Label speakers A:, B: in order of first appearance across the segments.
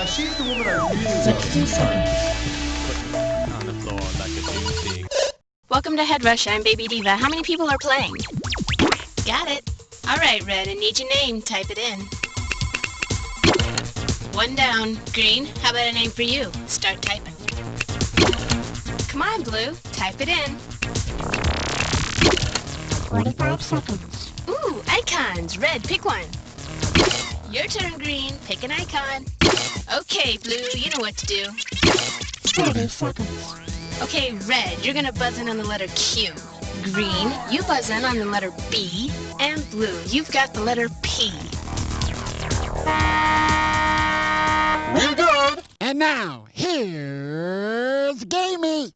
A: She's the woman I really love.
B: On the floor like a big.
C: Welcome to Headrush. I'm Baby Diva. How many people are playing? Got it. All right, Red. I need your name. Type it in. One down. Green, how about a name for you? Start typing. Come on, Blue. Type it in.
D: 45 seconds.
C: Ooh, icons. Red, pick one. Your turn, Green. Pick an icon. Okay, Blue, you know what to do.
D: 30 seconds.
C: Okay, Red, you're gonna buzz in on the letter Q. Green, you buzz in on the letter B. And Blue, you've got the letter P.
D: We're good. And now, here's Gamey.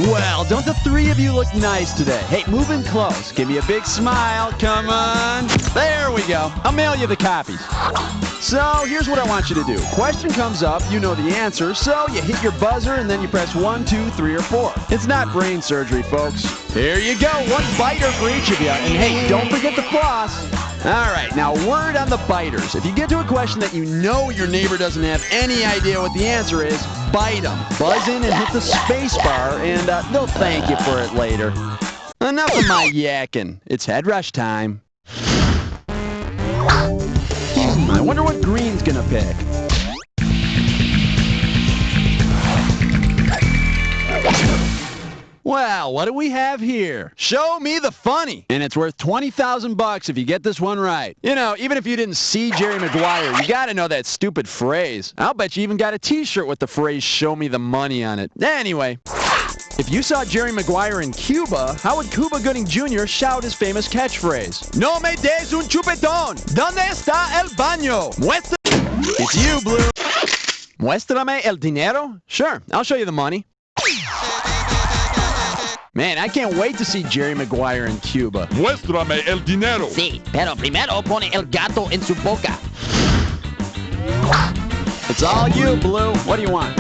E: Well, don't the three of you look nice today? Hey, move in close. Give me a big smile. Come on. There we go. I'll mail you the copies. So, here's what I want you to do. Question comes up, you know the answer, so you hit your buzzer and then you press 1, 2, 3, or 4. It's not brain surgery, folks. Here you go. One biter for each of you. And hey, don't forget the floss. All right, now word on the biters. If you get to a question that you know your neighbor doesn't have any idea what the answer is, bite them. Buzz in and hit the space bar, and they'll thank you for it later. Enough of my yakking. It's Headrush time. I wonder what Green's gonna pick. Well, what do we have here? Show me the funny. And it's worth 20,000 bucks if you get this one right. You know, even if you didn't see Jerry Maguire, you gotta know that stupid phrase. I'll bet you even got a t-shirt with the phrase, show me the money on it. Anyway, if you saw Jerry Maguire in Cuba, how would Cuba Gooding Jr. shout his famous catchphrase? No me des un chupetón. ¿Dónde está el baño? Muestra. It's you, Blue. Muéstrame el dinero? Sure, I'll show you the money. Man, I can't wait to see Jerry Maguire in Cuba.
F: Muéstrame el dinero.
G: Sí, pero primero pone el gato en su boca.
E: It's all you, Blue. What do you want?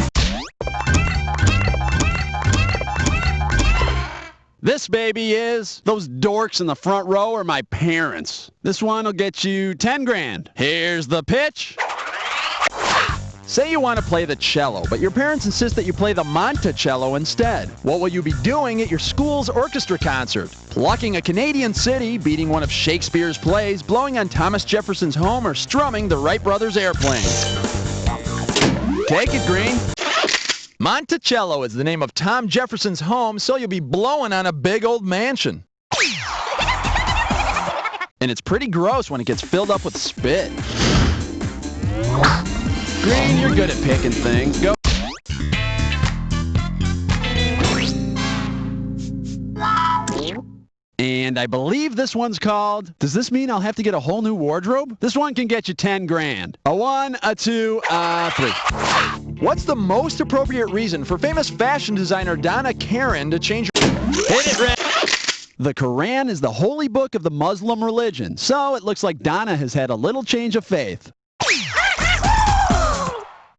E: This baby is, those dorks in the front row are my parents. This one will get you 10 grand. Here's the pitch. Say you want to play the cello, but your parents insist that you play the Monticello instead. What will you be doing at your school's orchestra concert? Plucking a Canadian city, beating one of Shakespeare's plays, blowing on Thomas Jefferson's home, or strumming the Wright Brothers airplane? Take it, Green. Monticello is the name of Tom Jefferson's home, so you'll be blowing on a big old mansion. And it's pretty gross when it gets filled up with spit. Green, you're good at picking things. Go. And I believe this one's called, does this mean I'll have to get a whole new wardrobe? This one can get you 10 grand. A 1, a 2, a 3. What's the most appropriate reason for famous fashion designer Donna Karan to change her... Hit it, Red! The Quran is the holy book of the Muslim religion, so it looks like Donna has had a little change of faith.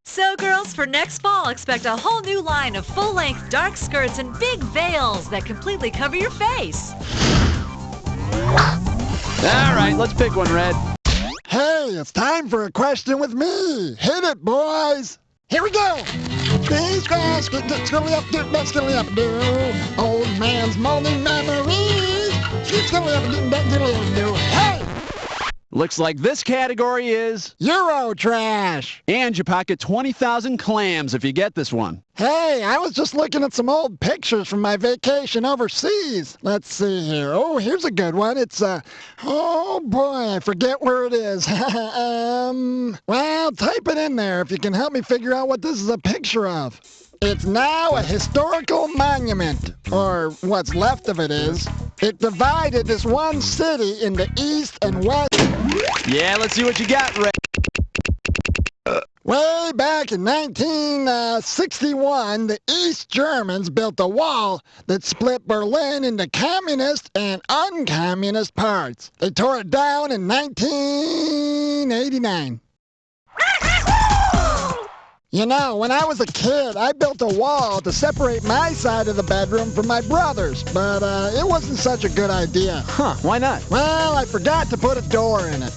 H: So girls, for next fall, expect a whole new line of full-length dark skirts and big veils that completely cover your face.
E: All right, let's pick one, Red.
D: Hey, it's time for a question with me. Hit it, boys. Here we go. These guys get skilly up, do, skilly up, do. Old man's moaning memories. Skilly up, do. Hey!
E: Looks like this category is...
D: Euro trash.
E: And you pocket 20,000 clams if you get this one.
D: Hey, I was just looking at some old pictures from my vacation overseas. Let's see here. Oh, here's a good one. It's, oh boy, I forget where it is. Well, type it in there if you can help me figure out what this is a picture of. It's now a historical monument, or what's left of it is. It divided this one city into east and west.
E: Yeah, let's see what you got, Red.
D: Way back in 1961, the East Germans built a wall that split Berlin into communist and uncommunist parts. They tore it down in 1989. You know, when I was a kid, I built a wall to separate my side of the bedroom from my brother's, but it wasn't such a good idea.
E: Huh, why not?
D: Well, I forgot to put a door in it.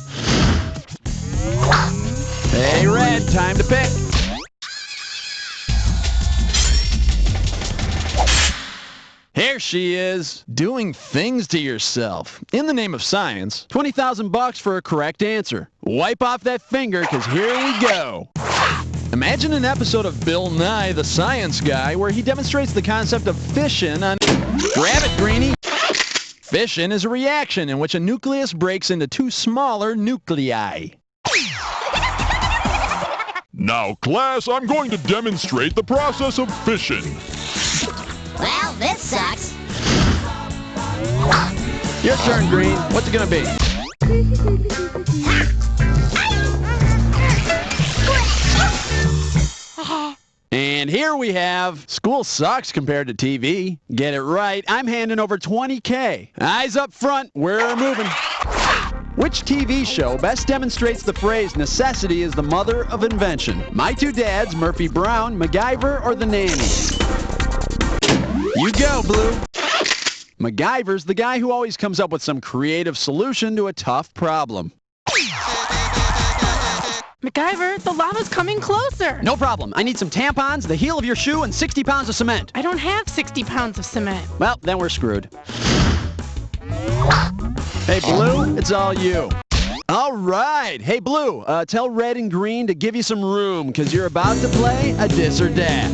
E: Red, time to pick. Here she is, doing things to yourself. In the name of science, 20,000 bucks for a correct answer. Wipe off that finger, because here we go. Imagine an episode of Bill Nye, the Science Guy, where he demonstrates the concept of fission on... Grab it, Greenie! Fission is a reaction in which a nucleus breaks into two smaller nuclei.
F: Now, class, I'm going to demonstrate the process of fission.
I: Well, this sucks.
E: Your turn, Green. What's it gonna be? And here we have school sucks compared to TV. Get it right. I'm handing over $20K. Eyes up front. We're moving. Which TV show best demonstrates the phrase necessity is the mother of invention? My Two Dads, Murphy Brown, MacGyver, or The Nanny? You go, Blue. MacGyver's the guy who always comes up with some creative solution to a tough problem.
J: MacGyver, the lava's coming closer.
E: No problem. I need some tampons, the heel of your shoe, and 60 pounds of cement.
J: I don't have 60 pounds of cement.
E: Well, then we're screwed. Hey, Blue, it's all you. All right. Hey, Blue, tell Red and Green to give you some room, because you're about to play a Dis or Dat.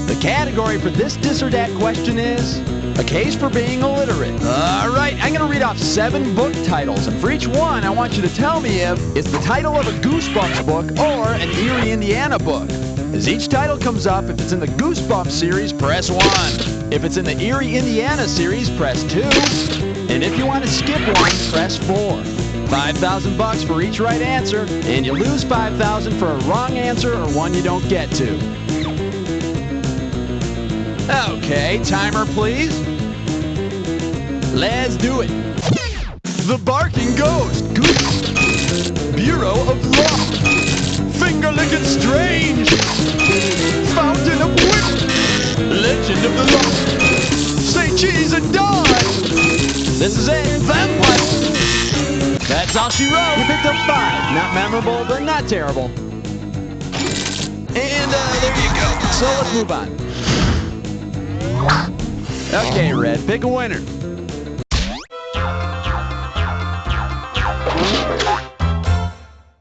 E: The category for this Dis or Dat question is a case for being illiterate. All right, I'm going to read off 7 book titles, and for each one, I want you to tell me if it's the title of a Goosebumps book or an Erie, Indiana book. As each title comes up, if it's in the Goosebumps series, press 1. If it's in the Erie, Indiana series, press 2. And if you want to skip one, press 4. 5,000 bucks for each right answer, and you lose 5,000 for a wrong answer or one you don't get to. Okay, timer please. Let's do it. The Barking Ghost, Bureau of Law, Finger-Licking Strange, Fountain of Wit, Legend of the Lost, Say Cheese and Die. This is it, Vampire. That's all she wrote. You picked up 5. Not memorable, but not terrible. And there you go. So let's move on. Okay, Red, pick a winner.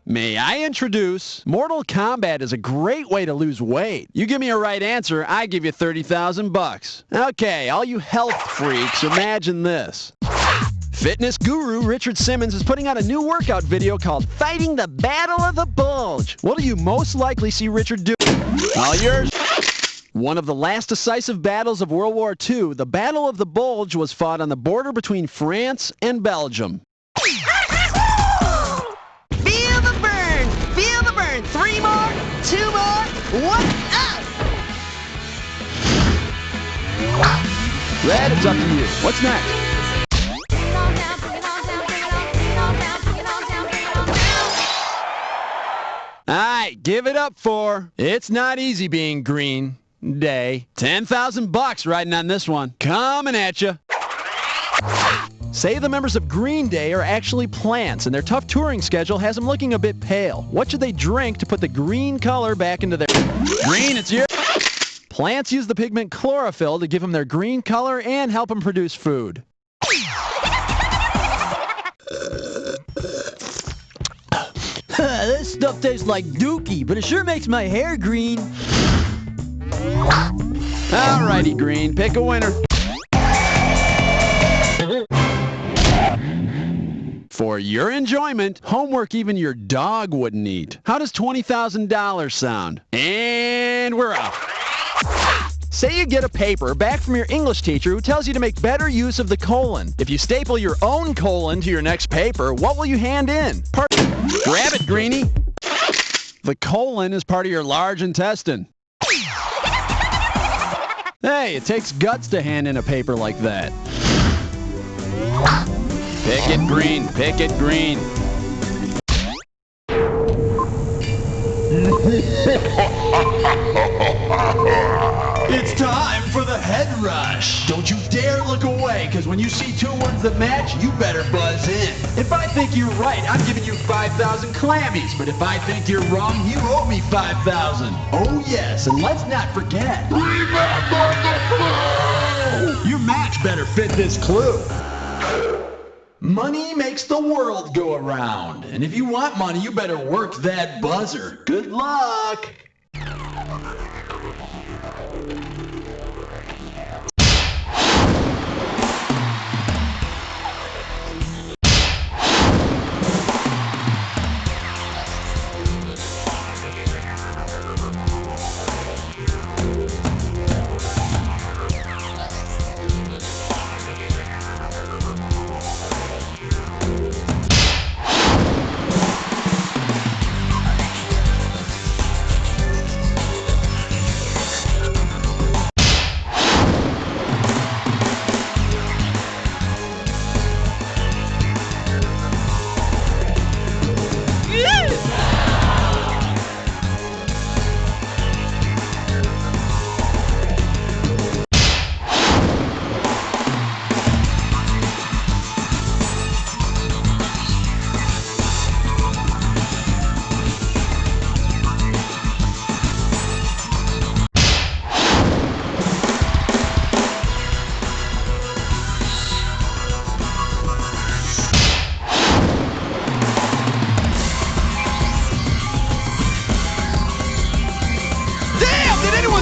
E: May I introduce Mortal Kombat is a great way to lose weight. You give me a right answer, I give you 30,000 bucks. Okay, all you health freaks, imagine this. Fitness guru Richard Simmons is putting out a new workout video called Fighting the Battle of the Bulge. What do you most likely see Richard do? All yours. One of the last decisive battles of World War II, the Battle of the Bulge was fought on the border between France and Belgium.
G: Feel the burn! Feel the burn! 3 more, 2 more, 1 up!
E: Red, it's up to you. What's next? Alright, give it up for It's Not Easy Being Green Day. 10,000 bucks riding on this one. Coming at you. Say the members of Green Day are actually plants, and their tough touring schedule has them looking a bit pale. What should they drink to put the green color back into their... Green, it's your... Plants use the pigment chlorophyll to give them their green color and help them produce food.
K: This stuff tastes like dookie, but it sure makes my hair green.
E: Alrighty, Green, pick a winner. For your enjoyment, homework even your dog wouldn't eat. How does $20,000 sound? And we're off. Say you get a paper back from your English teacher who tells you to make better use of the colon. If you staple your own colon to your next paper, what will you hand in? Grab it, Greenie. The colon is part of your large intestine. Hey, it takes guts to hand in a paper like that. Pick it green, pick it green.
A: It's time for the
E: Headrush. Don't you dare look away, because when you see two words that match, you better buzz in. If I think you're right, I'm giving you 5,000 clammies, but if I think you're wrong, you owe me 5,000. Oh yes, and let's not forget, remember the clue! Your match better fit this clue. Money makes the world go around, and if you want money, you better work that buzzer. Good luck!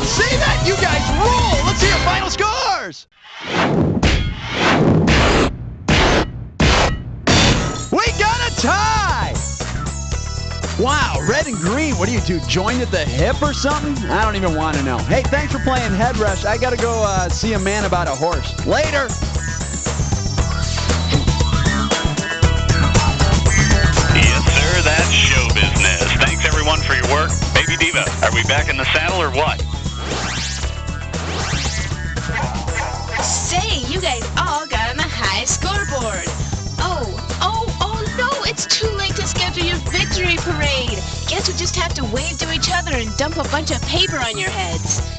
E: See that? You guys rule! Let's see your final scores! We got a tie! Wow, red and green, what are you two, joined at the hip or something? I don't even want to know. Hey, thanks for playing Headrush. I gotta go see a man about a horse. Later!
L: Yes, sir, that's show business. Thanks, everyone, for your work. Baby Diva, are we back in the saddle or what?
C: Say, you guys all got on the high scoreboard. Oh no, it's too late to schedule your victory parade. Guess we just have to wave to each other and dump a bunch of paper on your heads.